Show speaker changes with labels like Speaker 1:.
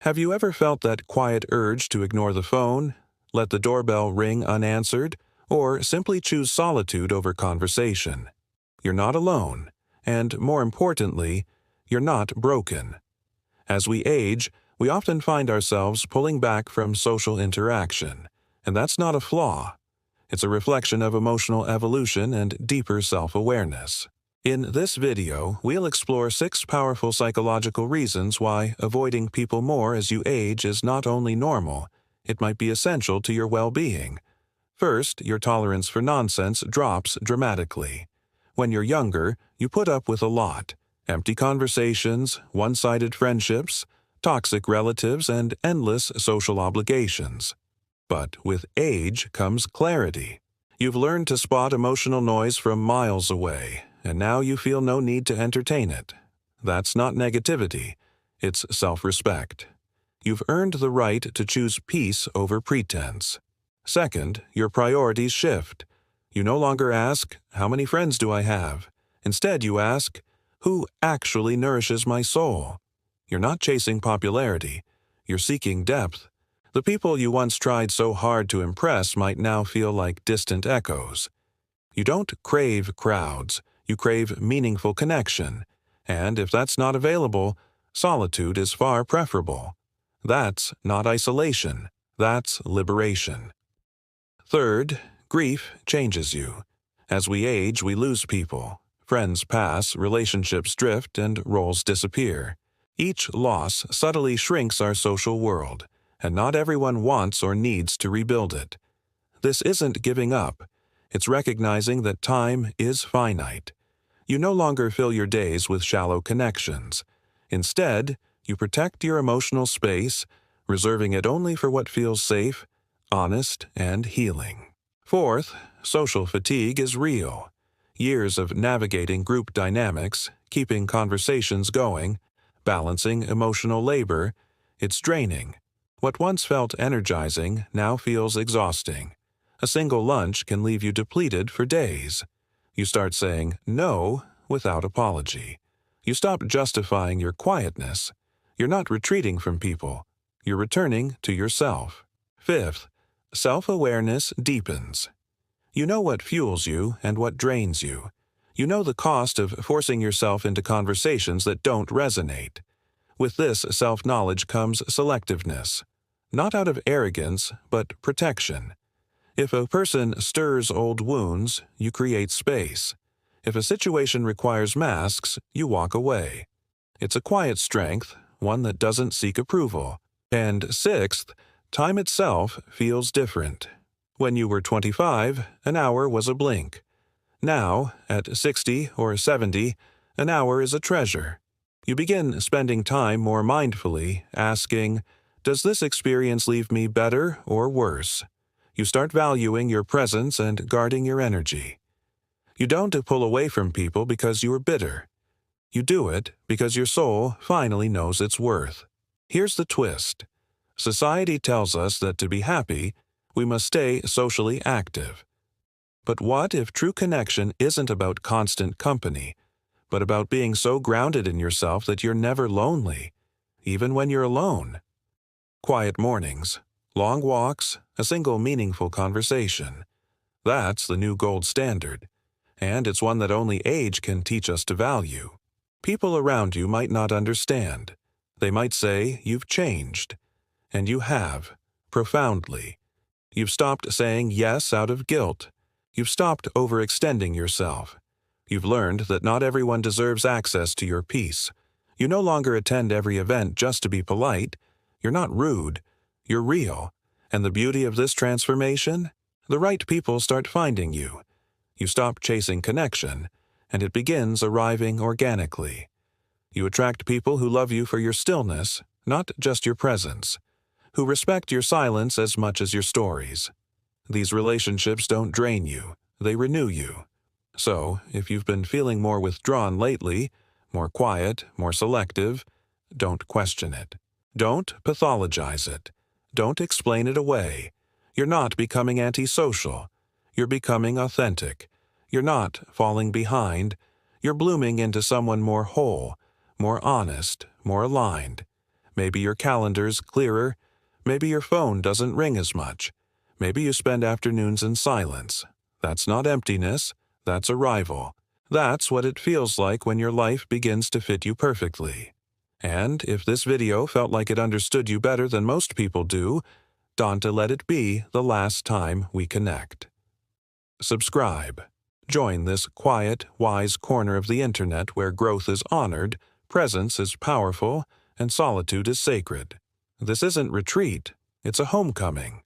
Speaker 1: Have you ever felt that quiet urge to ignore the phone, let the doorbell ring unanswered, or simply choose solitude over conversation? You're not alone, and more importantly, you're not broken. As we age, we often find ourselves pulling back from social interaction, and that's not a flaw. It's a reflection of emotional evolution and deeper self-awareness. In this video, we'll explore 6 powerful psychological reasons why avoiding people more as you age is not only normal, it might be essential to your well-being. First, your tolerance for nonsense drops dramatically. When you're younger, you put up with a lot: empty conversations, one-sided friendships, toxic relatives, and endless social obligations. But with age comes clarity. You've learned to spot emotional noise from miles away, and now you feel no need to entertain it. That's not negativity, it's self-respect. You've earned the right to choose peace over pretense. Second, your priorities shift. You no longer ask, "How many friends do I have?" Instead, you ask, "Who actually nourishes my soul?" You're not chasing popularity, you're seeking depth. The people you once tried so hard to impress might now feel like distant echoes. You don't crave crowds, you crave meaningful connection. And if that's not available, solitude is far preferable. That's not isolation, that's liberation. Third, grief changes you. As we age, we lose people. Friends pass, relationships drift, and roles disappear. Each loss subtly shrinks our social world, and not everyone wants or needs to rebuild it. This isn't giving up. It's recognizing that time is finite. You no longer fill your days with shallow connections. Instead, you protect your emotional space, reserving it only for what feels safe, honest, and healing. Fourth, social fatigue is real. Years of navigating group dynamics, keeping conversations going, balancing emotional labor, it's draining. What once felt energizing now feels exhausting. A single lunch can leave you depleted for days. You start saying no without apology. You stop justifying your quietness. You're not retreating from people. You're returning to yourself. Fifth, self-awareness deepens. You know what fuels you and what drains you. You know the cost of forcing yourself into conversations that don't resonate. With this self-knowledge comes selectiveness. Not out of arrogance, but protection. If a person stirs old wounds, you create space. If a situation requires masks, you walk away. It's a quiet strength, one that doesn't seek approval. And sixth, time itself feels different. When you were 25, an hour was a blink. Now, at 60 or 70, an hour is a treasure. You begin spending time more mindfully, asking, "Does this experience leave me better or worse?" You start valuing your presence and guarding your energy. You don't pull away from people because you are bitter. You do it because your soul finally knows its worth. Here's the twist. Society tells us that to be happy, we must stay socially active. But what if true connection isn't about constant company, but about being so grounded in yourself that you're never lonely, even when you're alone? Quiet mornings, long walks, a single meaningful conversation. That's the new gold standard, and it's one that only age can teach us to value. People around you might not understand. They might say you've changed, and you have, profoundly. You've stopped saying yes out of guilt. You've stopped overextending yourself. You've learned that not everyone deserves access to your peace. You no longer attend every event just to be polite. You're not rude, you're real. And the beauty of this transformation? The right people start finding you. You stop chasing connection, and it begins arriving organically. You attract people who love you for your stillness, not just your presence, who respect your silence as much as your stories. These relationships don't drain you, they renew you. So, if you've been feeling more withdrawn lately, more quiet, more selective, don't question it. Don't pathologize it. Don't explain it away. You're not becoming antisocial. You're becoming authentic. You're not falling behind. You're blooming into someone more whole, more honest, more aligned. Maybe your calendar's clearer. Maybe your phone doesn't ring as much. Maybe you spend afternoons in silence. That's not emptiness. That's arrival. That's what it feels like when your life begins to fit you perfectly. And if this video felt like it understood you better than most people do, don't let it be the last time we connect. Subscribe. Join this quiet, wise corner of the internet where growth is honored, presence is powerful, and solitude is sacred. This isn't retreat, it's a homecoming.